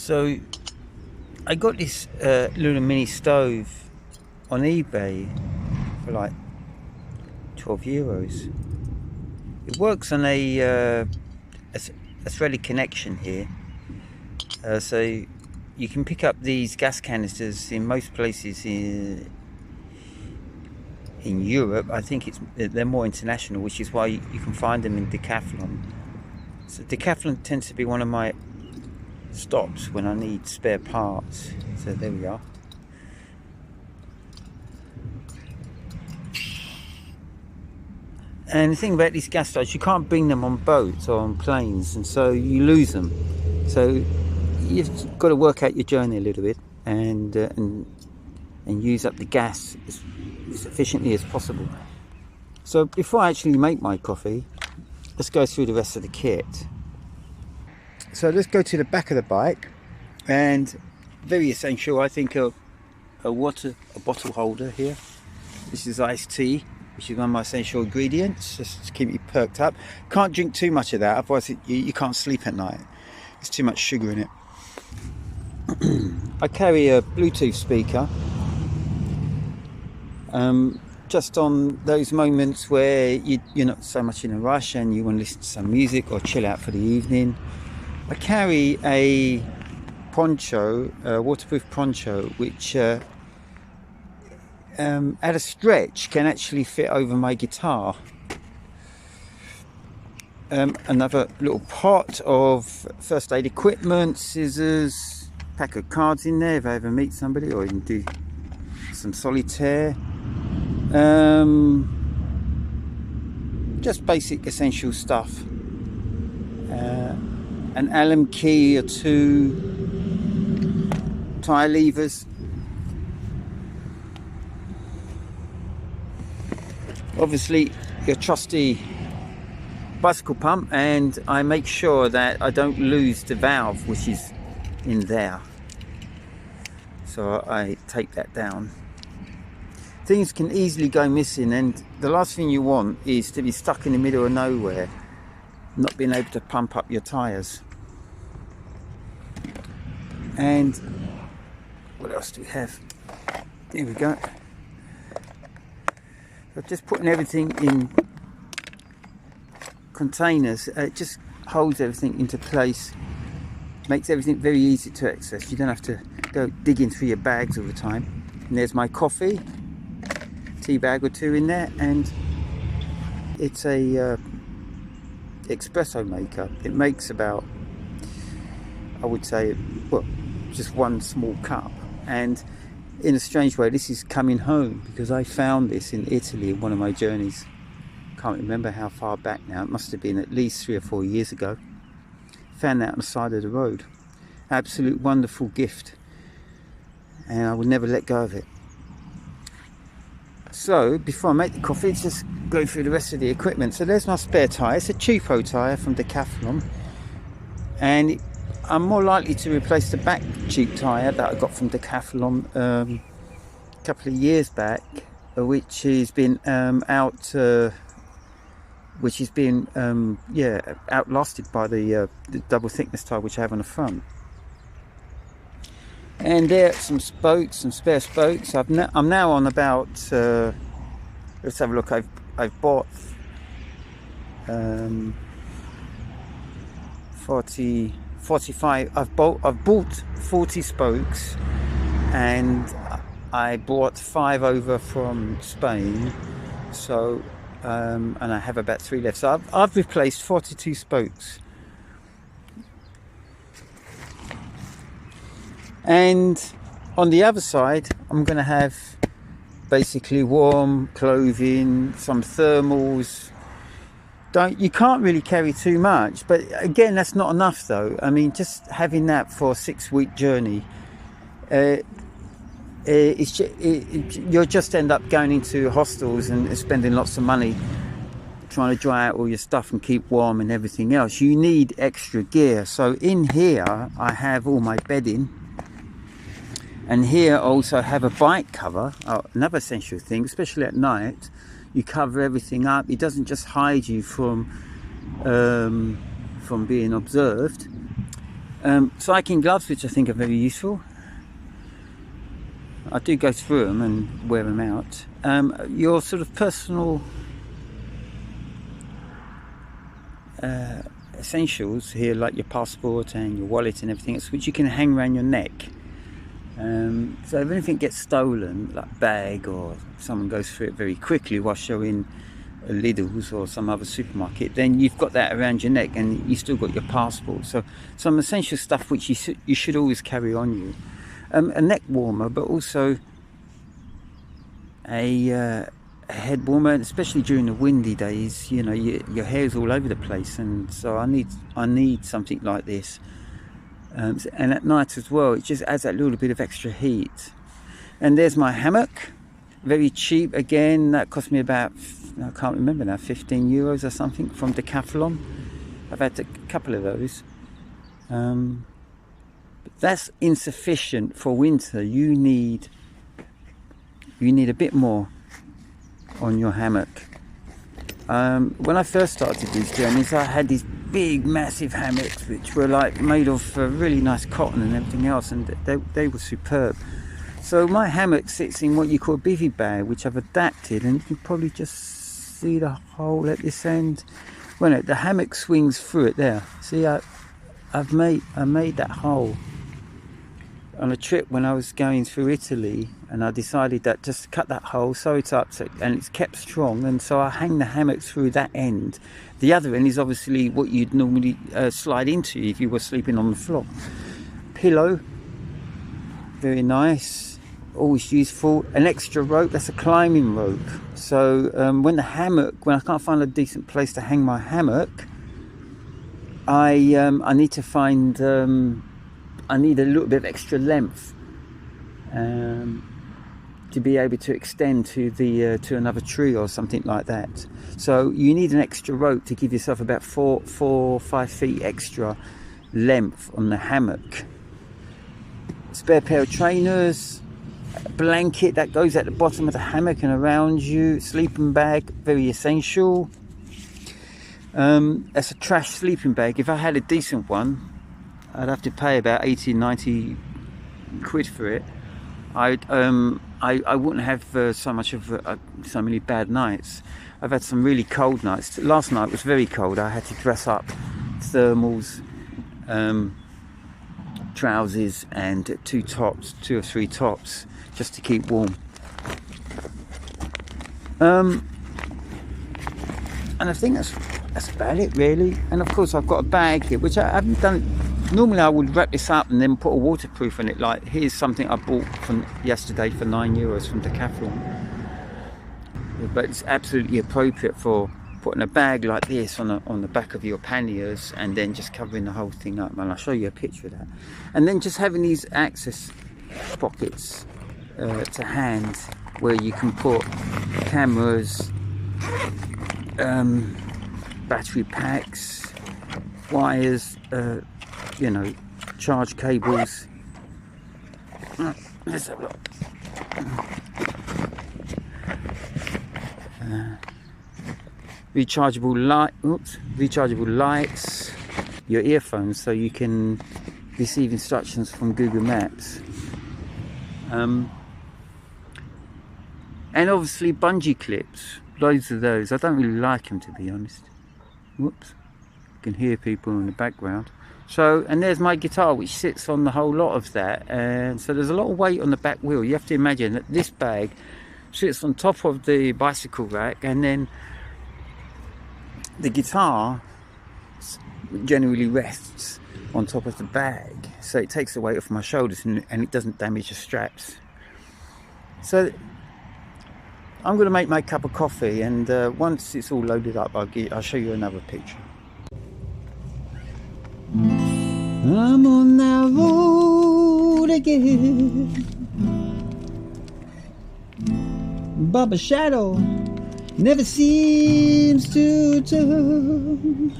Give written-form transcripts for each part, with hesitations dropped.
So I got this little mini stove on eBay for like €12. It works on a threaded connection here, so you can pick up these gas canisters in most places in Europe. I think they're more international, which is why you can find them in Decathlon. So Decathlon tends to be one of my stops when I need spare parts. So there we are. And the thing about these gas stoves, you can't bring them on boats or on planes, and so you lose them. So you've got to work out your journey a little bit and use up the gas as efficiently as possible. So before I actually make my coffee, let's go through the rest of the kit. So let's go to the back of the bike, and very essential, I think, a bottle holder here. This is iced tea, which is one of my essential ingredients, just to keep you perked up. Can't drink too much of that, otherwise you can't sleep at night. There's too much sugar in it. I carry a Bluetooth speaker, just on those moments where you're not so much in a rush and you want to listen to some music or chill out for the evening. I carry a poncho, a waterproof poncho, which at a stretch can actually fit over my guitar. Another little pot of first aid equipment, scissors, pack of cards in there if I ever meet somebody, or you can do some solitaire. Just basic essential stuff. An Allen key or two, tyre levers. Obviously your trusty bicycle pump, and I make sure that I don't lose the valve which is in there, so I take that down. Things can easily go missing, and the last thing you want is to be stuck in the middle of nowhere, not being able to pump up your tyres. And what else do we have? Here we go. So just putting everything in containers, it just holds everything into place, makes everything very easy to access. You don't have to go digging through your bags all the time. And there's my coffee, tea bag or two in there, and it's a expresso maker. It makes about, I would say, well, just one small cup. And in a strange way, this is coming home, because I found this in Italy in one of my journeys. Can't remember how far back now. It must have been at least 3 or 4 years ago. Found that on the side of the road. Absolute wonderful gift, and I will never let go of it. So before I make the coffee, let's just go through the rest of the equipment. So there's my spare tyre. It's a cheapo tyre from Decathlon, and I'm more likely to replace the back cheap tyre that I got from Decathlon a couple of years back, which has been outlasted by the double thickness tyre which I have on the front. And there are some spokes, some spare spokes. I'm now on about, let's have a look. I've bought 45. I've bought 40 spokes, and I brought 5 over from Spain. So and I have about 3 left. So I've replaced 42 spokes. And on the other side, I'm going to have basically warm clothing, some thermals. You can't really carry too much, but again, that's not enough though. I mean, just having that for a 6-week journey, you'll just end up going into hostels and spending lots of money trying to dry out all your stuff and keep warm and everything else. You need extra gear. So in here I have all my bedding, and here I also have a bike cover. Another essential thing, especially at night, you cover everything up. It doesn't just hide you from being observed. Cycling gloves, which I think are very useful. I do go through them and wear them out. Your sort of personal essentials here, like your passport and your wallet and everything else, which you can hang around your neck. So if anything gets stolen, like a bag, or someone goes through it very quickly whilst you're in a Lidl's or some other supermarket, then you've got that around your neck and you still got your passport. So some essential stuff which you should always carry on you. A neck warmer, but also a head warmer, especially during the windy days. You know, your hair's all over the place, and so I need something like this. And at night as well, it just adds that little bit of extra heat. And there's my hammock, very cheap again. That cost me about, I can't remember now, 15 euros or something from Decathlon. I've had a couple of those. But that's insufficient for winter. You need a bit more on your hammock. When I first started these journeys, I had these big massive hammocks which were like made of really nice cotton and everything else, and they were superb. So my hammock sits in what you call a bivy bag, which I've adapted, and you can probably just see the hole at this end. Well, no, the hammock swings through it there. See, I made that hole on a trip when I was going through Italy, and I decided that just to cut that hole, sew it up, and it's kept strong, and so I hang the hammock through that end. The other end is obviously what you'd normally slide into if you were sleeping on the floor. Pillow, very nice, always useful. An extra rope, that's a climbing rope. So when I can't find a decent place to hang my hammock, I need to find, I need a little bit of extra length to be able to extend to another tree or something like that. So you need an extra rope to give yourself about 4 or 5 feet extra length on the hammock. Spare pair of trainers, a blanket that goes at the bottom of the hammock and around you, sleeping bag, very essential. That's a trash sleeping bag. If I had a decent one, I'd have to pay about 80-90 quid for it. I wouldn't have so many bad nights. I've had some really cold nights. Last night was very cold. I had to dress up, thermals, trousers, and 2 or 3 tops, just to keep warm. And I think that's about it, really. And of course, I've got a bag here, which I haven't done. Normally I would wrap this up and then put a waterproof in it, like here's something I bought from yesterday for 9 euros from Decathlon. But it's absolutely appropriate for putting a bag like this on the back of your panniers and then just covering the whole thing up. And I'll show you a picture of that. And then just having these access pockets to hand, where you can put cameras, battery packs, wires, you know, charge cables. Let's have a look. Rechargeable lights, your earphones, so you can receive instructions from Google Maps. And obviously bungee clips, loads of those. I don't really like them, to be honest. Whoops, you can hear people in the background. So, and there's my guitar, which sits on the whole lot of that, and so there's a lot of weight on the back wheel. You have to imagine that this bag sits on top of the bicycle rack, and then the guitar generally rests on top of the bag, so it takes the weight off my shoulders, and it doesn't damage the straps. So I'm going to make my cup of coffee, and once it's all loaded up, I'll show you another picture. I'm on that road again, but my shadow never seems to turn.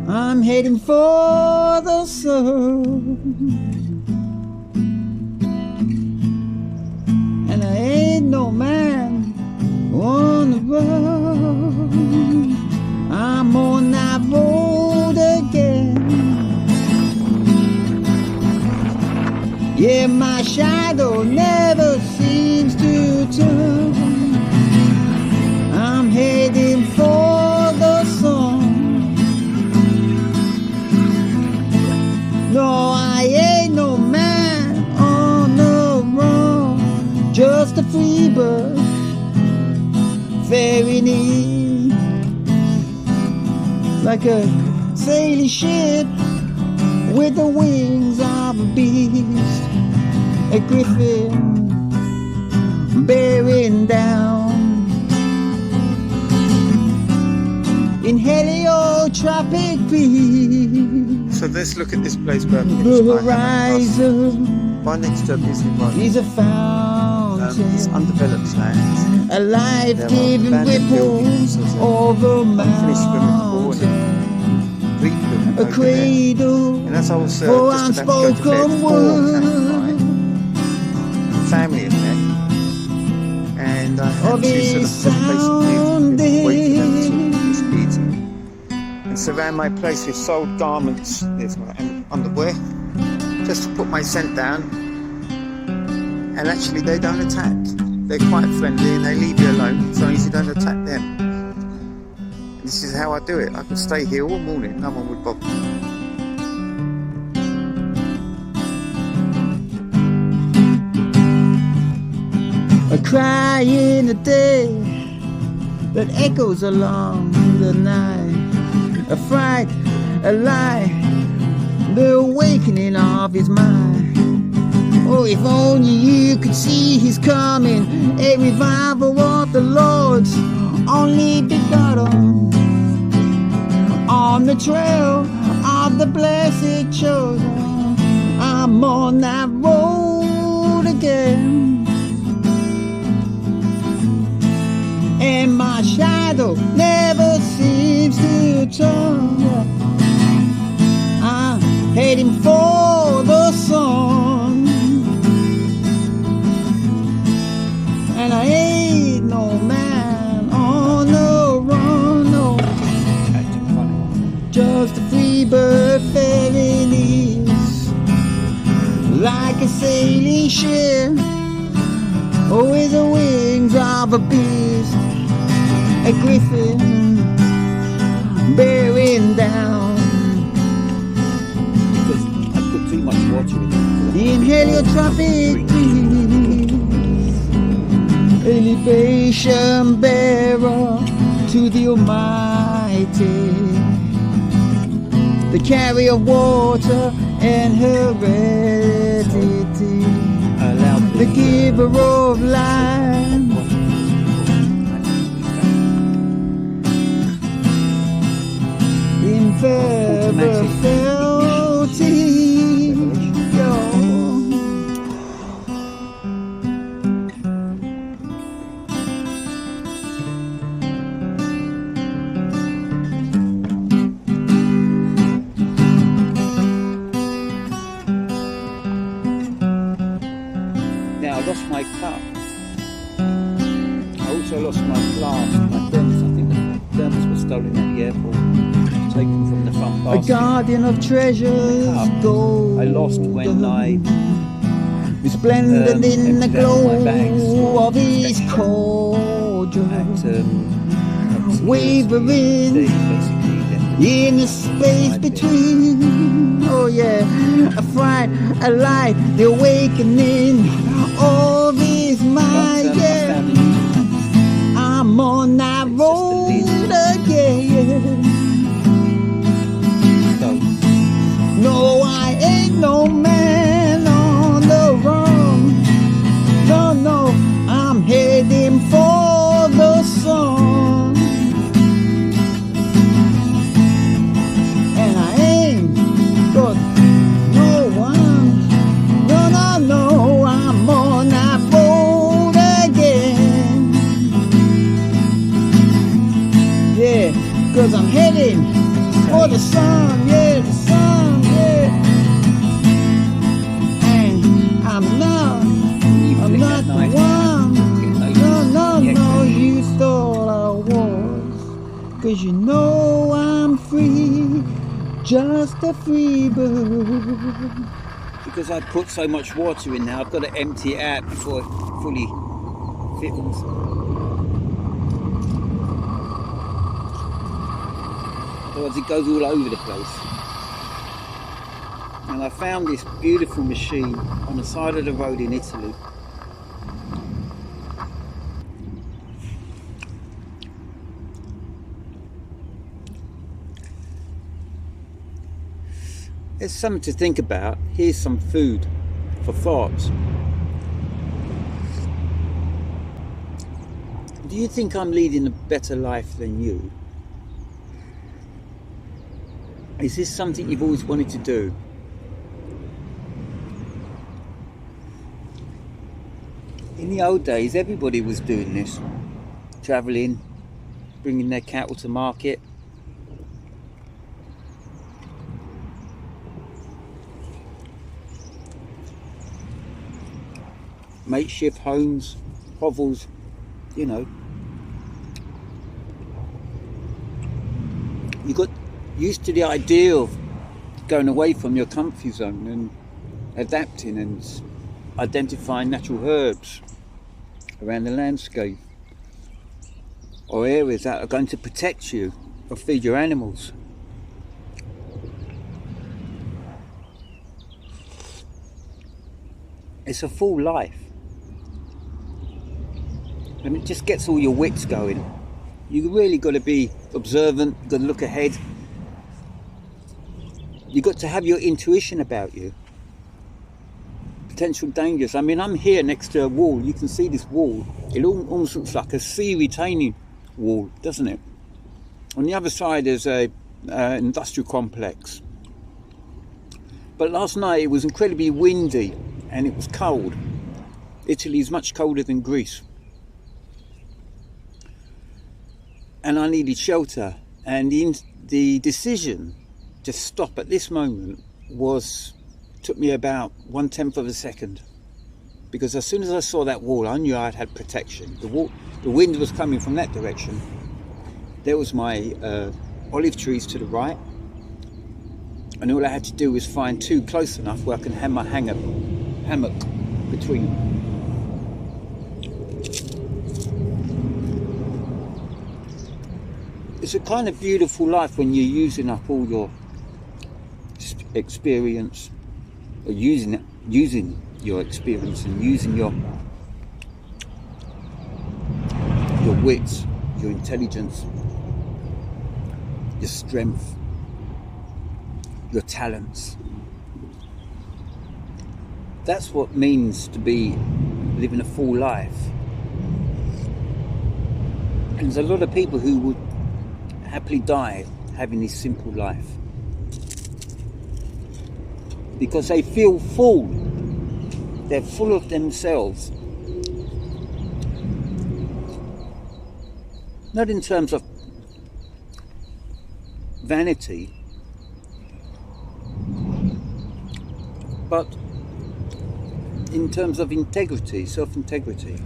I'm heading for the sun, and I ain't no man on the run. I'm on that road again, Yeah, my shadow never seems to turn. I'm heading for the sun. No, I ain't no man on the run, just a free bird, fairing in like a sailing ship with the wings of a beast, a griffin bearing down in heliotropic breeze. So let's look at this place where the horizon right next to a busy road. is a fountain, it's undeveloped land. a life-giving ripple over mountains, a cradle and as I was for just about to go to bed, unspoken 4 words came by. Family of men, and I had to sort of basically wait for them to speed and surround my place with sold garments. There's my underwear, just to put my scent down. And actually they don't attack. They're quite friendly and they leave you alone as long as you don't attack them. This is how I do it. I could stay here all morning, no one would bother me. A cry in the day that echoes along the night, a fright, a lie, the awakening of his mind. Oh, if only you could see he's coming, a revival of the Lord's only begotten, on the trail of the blessed chosen. I'm on that road again, and my shadow never seems to turn. I'm heading for the sun, and I ain't no man on the run, no, just a free bird failing east, like a sailing ship with the wings of a beast, a griffin bearing down. Because I put too much water in it. In heliotropic breeze, elevation bearer to the Almighty, the carrier of water and heredity, the giver of life, in feather felting, yo. Now I lost my cup. I also lost my flask, my thermos. I think the thermos was stolen at the airport, taken from the front A basket. guardian of treasures, gold. I lost when I resplendent in the emptied out my glow bags of his cauldron, at wavering they basically left in the space between. Oh yeah, a fright, a light, the awakening of his mind. Yeah, I'm on that road again. No, I ain't no man on the run. No, no, I'm heading for the sun, and I ain't got no one. No, no, no, I'm on that road again. Yeah, 'cause I'm heading for the sun. Yeah, the sun. Yeah. And I'm not the one. No, you thought I was. 'Cause you know I'm free, just a free bird, because I put so much water in now, I've got to empty it out before it fully fills. Otherwise it goes all over the place. And I found this beautiful machine on the side of the road in Italy. It's something to think about. Here's some food for thought. Do you think I'm leading a better life than you? Is this something you've always wanted to do? In the old days, everybody was doing this. Travelling, bringing their cattle to market. Makeshift homes, hovels, you know. You got used to the idea of going away from your comfy zone and adapting and identifying natural herbs around the landscape or areas that are going to protect you or feed your animals. It's a full life. And it just gets all your wits going. You really got to be observant, got to look ahead. You got to have your intuition about you. Potential dangers. I mean, I'm here next to a wall. You can see this wall. It almost looks like a sea retaining wall, doesn't it? On the other side there's a industrial complex. But last night it was incredibly windy and it was cold. Italy is much colder than Greece. And I needed shelter, and the decision to stop at this moment took me about 1/10 of a second, because as soon as I saw that wall, I knew I'd had protection. The wind was coming from that direction. There was my olive trees to the right, and all I had to do was find two close enough where I can have my hammock between them. It's a kind of beautiful life when you're using up all your experience, or using your experience and using your wits, your intelligence, your strength, your talents. That's what it means to be living a full life. And there's a lot of people who would happily die having this simple life because they feel full. They're full of themselves, not in terms of vanity, but in terms of integrity, self-integrity.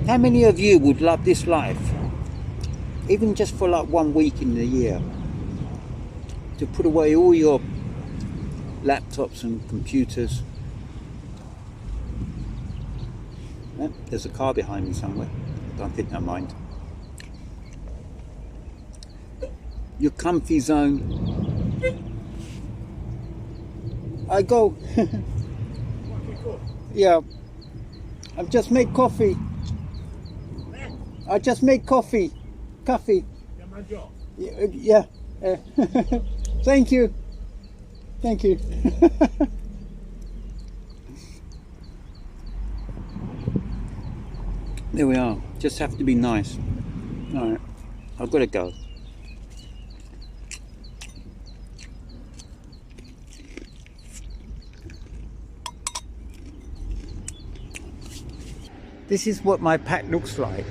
How many of you would love this life, even just for like 1 week in the year, to put away all your laptops and computers? Oh, there's a car behind me somewhere. Don't think I mind. Your comfy zone. I go. Yeah. I've just made coffee. I just made coffee. Yeah. Thank you. Thank you. There we are. Just have to be nice. All right. I've got to go. This is what my pack looks like.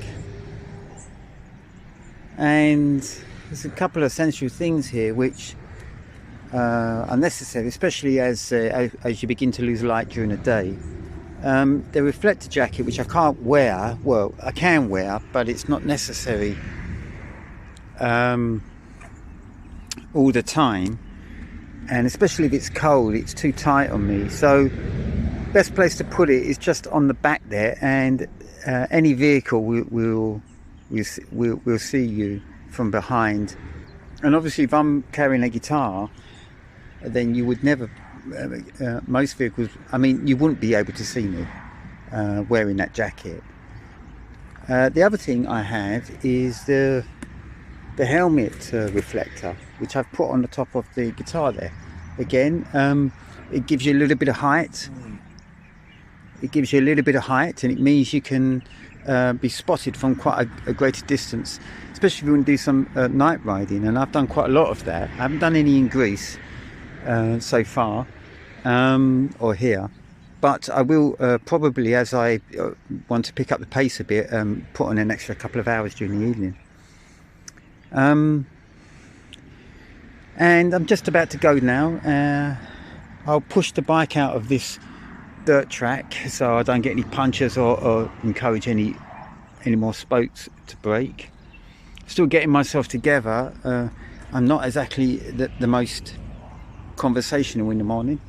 And there's a couple of essential things here which are necessary, especially as you begin to lose light during the day. The reflector jacket, which I can't wear, well, I can wear, but it's not necessary. And all the time, and especially if it's cold, it's too tight on me. So best place to put it is just on the back there, and any vehicle will see you from behind. And obviously if I'm carrying a guitar, then you would never, most vehicles, I mean, you wouldn't be able to see me wearing that jacket. The other thing I have is the helmet reflector, which I've put on the top of the guitar there. Again, it gives you a little bit of height. It gives you a little bit of height, and it means you can be spotted from quite a greater distance, especially if you want to do some night riding. And I've done quite a lot of that. I haven't done any in Greece so far, or here, but I will probably, as I want to pick up the pace a bit, put on an extra couple of hours during the evening. And I'm just about to go now. I'll push the bike out of this dirt track so I don't get any punctures or encourage any more spokes to break. Still getting myself together. I'm not exactly the most conversational in the morning.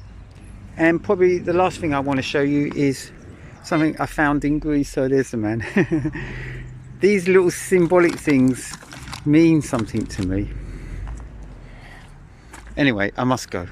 And probably the last thing I want to show you is something I found in Greece. So there's the man. These little symbolic things mean something to me. Anyway, I must go.